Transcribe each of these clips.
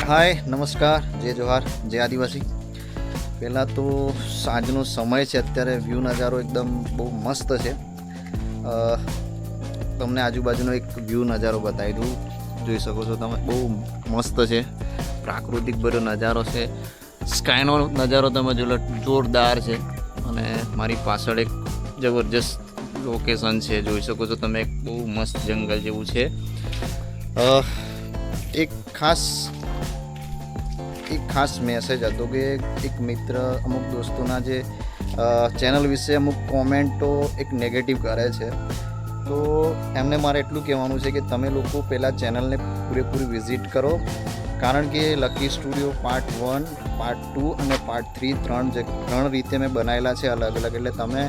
हाय नमस्कार जय जोहार जय आदिवासी। पहला तो साँजनो समय है, अत्यारे व्यू नज़ारो एकदम बहु मस्त है। तमने आजूबाजूनो एक व्यू नज़ारो बताई दूँ, જોઈ શકો છો તમે। બહુ મસ્ત છે, પ્રાકૃતિક ભર્યો નજારો છે। સ્કાયનો નજારો તમે જોરદાર છે અને મારી પાછળ એક જબરજસ્ત લોકેશન છે, જોઈ શકો છો તમે। એક બહુ મસ્ત જંગલ જેવું છે। એક ખાસ મેસેજ હતો કે એક મિત્ર અમુક દોસ્તોના જે ચેનલ વિશે અમુક કોમેન્ટો એક નેગેટિવ કરે છે, તો એમને મારે એટલું કહેવાનું છે કે તમે લોકો પહેલાં ચેનલને પૂરેપૂરી વિઝિટ કરો, કારણ કે લકી સ્ટુડિયો પાર્ટ 1, પાર્ટ 2 અને પાર્ટ 3 ત્રણ રીતે મેં બનાવેલા છે અલગ અલગ। એટલે તમે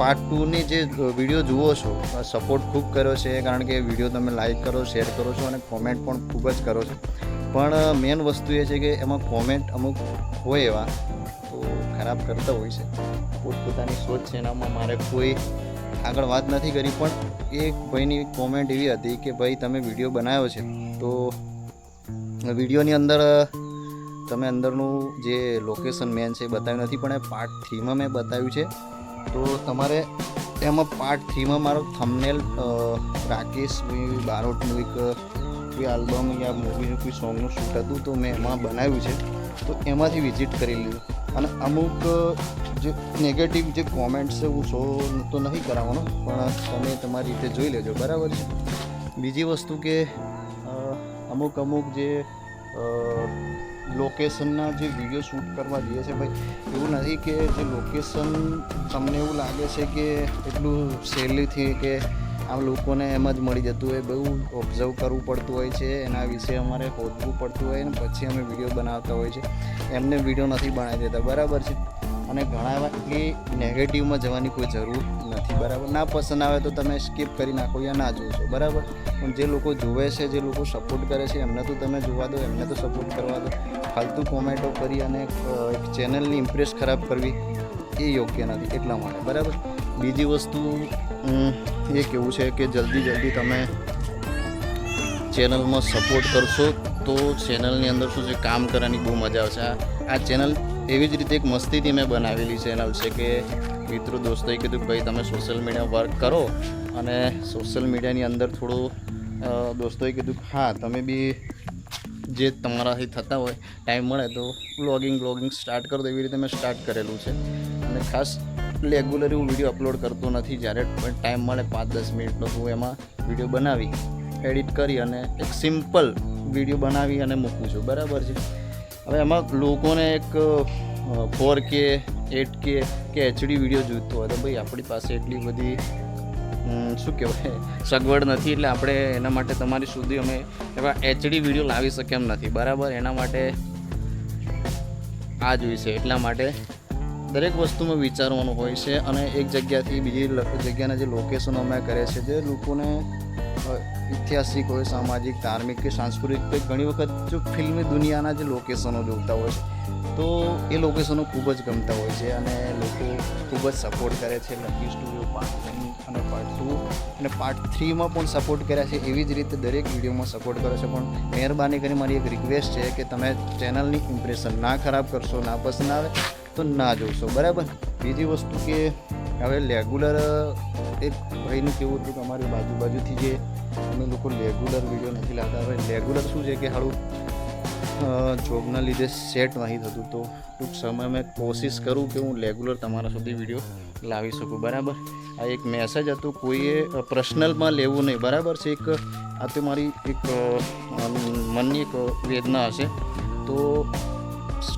પાર્ટ 2ની જે વિડીયો જુઓ છો, સપોર્ટ ખૂબ કર્યો છે, કારણ કે વિડીયો તમે લાઈક કરો, શેર કરો છો અને કોમેન્ટ પણ ખૂબ જ કરો છો। પણ મેન વસ્તુ એ છે કે એમાં કોમેન્ટ અમુક હોય એવા તો ખરાબ કરતા હોય છે, પોતપોતાની સોચ છે, એનામાં મારે કોઈ આગળ વાત નથી કરી। પણ એક ભાઈની કોમેન્ટ એવી હતી કે ભાઈ તમે વિડીયો બનાવ્યો છે તો વિડીયોની અંદર તમે અંદરનું જે લોકેશન મેન છે એ બતાવ્યું નથી, પણ એ પાર્ટ 3માં મેં બતાવ્યું છે। તો તમારે એમાં પાર્ટ 3માં મારો થંબનેલ રાકેશ બારોટનું એક કોઈ આલ્બમ યા મૂવીનું કોઈ સોંગનું શૂટ હતું, તો મેં એમાં બનાવ્યું છે, તો એમાંથી વિઝિટ કરી લીધું। અને અમુક જે નેગેટિવ જે કોમેન્ટ્સ છે હું શો તો નહીં કરાવવાનો, પણ તમે તમારી રીતે જોઈ લેજો, બરાબર છે। બીજી વસ્તુ કે અમુક જે લોકેશનના જે વિડીયો શૂટ કરવા જઈએ છે, ભાઈ એવું નથી કે જે લોકેશન તમને એવું લાગે છે કે એટલું સહેલીથી કે આમ લોકોને એમ જ મળી જતું હોય, બહુ ઓબ્ઝર્વ કરવું પડતું હોય છે, એના વિશે અમારે શોધવું પડતું હોય ને પછી અમે વિડીયો બનાવતા હોય છે। એમને વિડીયો નથી બનાવી દેતા, બરાબર છે। અને ઘણા એવા એટલી નેગેટિવમાં જવાની કોઈ જરૂર નથી, બરાબર। ના પસંદ આવે તો તમે સ્કીપ કરી નાખો યા ના જોશો, બરાબર। પણ જે લોકો જુએ છે, જે લોકો સપોર્ટ કરે છે, એમને તો તમે જોવા દો, એમને તો સપોર્ટ કરવા દો। ફાલતુ કોમેન્ટો કરી અને એક ચેનલની ઇમ્પ્રેસ ખરાબ કરવી એ યોગ્ય નથી, એટલા માટે, બરાબર। બીજી વસ્તુ એ કેવું છે કે જલ્દી તમે ચેનલમાં સપોર્ટ કરશો તો ચેનલની અંદર શું છે, કામ કરવાની બહુ મજા આવશે। આ ચેનલ એવી જ રીતે એક મસ્તીથી મેં બનાવેલી ચેનલ છે કે મિત્રો દોસ્તોએ કીધું ભાઈ તમે સોશિયલ મીડિયા વર્ક કરો, અને સોશિયલ મીડિયાની અંદર થોડું દોસ્તોએ કીધું હા તમે બી જે તમારાથી થતા હોય ટાઈમ મળે તો બ્લોગિંગ સ્ટાર્ટ કરો, તો એવી રીતે મેં સ્ટાર્ટ કરેલું છે। અને ખાસ રેગ્યુલર હું વિડીયો અપલોડ કરતો નથી, જ્યારે પણ ટાઈમ મળે 5-10 મિનિટનો હું એમાં વિડીયો બનાવી એડિટ કરી અને એક સિમ્પલ વિડીયો બનાવી અને મૂકું છું, બરાબર છે। હવે એમાં લોકોને એક 4K 8K કે HD વિડીયો જોઈતો હોય તો ભાઈ આપણી પાસે એટલી બધી શું કહેવાય સગવડ નથી, એટલે આપણે એના માટે તમારી સુધી અમે એવા HD વિડીયો લાવી શકીએ એમ નથી, બરાબર। એના માટે આ જોઈશે, એટલા માટે દરેક વસ્તુમાં વિચારવાનું હોય છે। અને એક જગ્યાથી બીજી જગ્યાના જે લોકેશનો અમે કરે છે, જે લોકોને ઐતિહાસિક હોય, સામાજિક, ધાર્મિક કે સાંસ્કૃતિક, ઘણી વખત જો ફિલ્મી દુનિયાના જે લોકેશનો જોતા હોય છે તો એ લોકેશનો ખૂબ જ ગમતા હોય છે અને લોકો ખૂબ જ સપોર્ટ કરે છે। લકી સ્ટુડિયો પાર્ટ 1 અને પાર્ટ 2 અને પાર્ટ 3માં પણ સપોર્ટ કર્યા છે, એવી જ રીતે દરેક વિડીયોમાં સપોર્ટ કરે છે। પણ મહેરબાની કરી મારી એક રિક્વેસ્ટ છે કે તમે ચેનલની ઇમ્પ્રેશન ના ખરાબ કરશો, ના પસંદ આવે તો ના જોશો, બરાબર। બીજી વસ્તુ કે હવે રેગ્યુલર એક ભાઈનું કેવું હતું કે અમારી બાજુથી જે અમે લોકો રેગ્યુલર વિડીયો નથી લાવતા। હવે રેગ્યુલર શું છે કે હાળું જોબના લીધે સેટ નહીં થતું, તો ટૂંક સમય મેં કોશિશ કરું કે હું રેગ્યુલર તમારા સુધી વિડીયો લાવી શકું, બરાબર। આ એક મેસેજ હતું, કોઈએ પર્સનલમાં લેવું નહીં, બરાબર છે। એક આ તો મારી એક મનની એક વેદના હશે, તો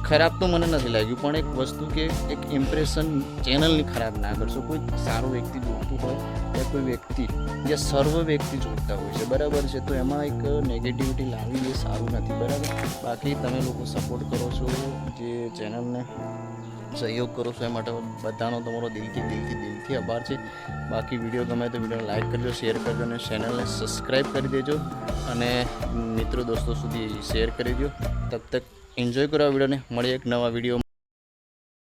ખરાબ તો મને નથી લાગ્યું, પણ એક વસ્તુ કે એક ઇમ્પ્રેશન ચેનલની ખરાબ ના કરશો। કોઈ સારું વ્યક્તિ જોતું હોય યા કોઈ વ્યક્તિ જે સર્વ વ્યક્તિ જોતા હોય છે, બરાબર છે, તો એમાં એક નેગેટિવિટી લાવવી એ સારું નથી, બરાબર। બાકી તમે લોકો સપોર્ટ કરો છો, જે ચેનલને સહયોગ કરો છો, એ માટે બધાનો તમારો દિલથી આભાર છે। બાકી વિડીયો ગમે તો વિડીયો લાઈક કરજો, શેર કરજો અને ચેનલને સબસ્ક્રાઈબ કરી દેજો અને મિત્રો દોસ્તો સુધી શેર કરી દો। તબ તક એન્જોય કરો આ વિડીયોને, મળીએ એક નવા વિડીયો।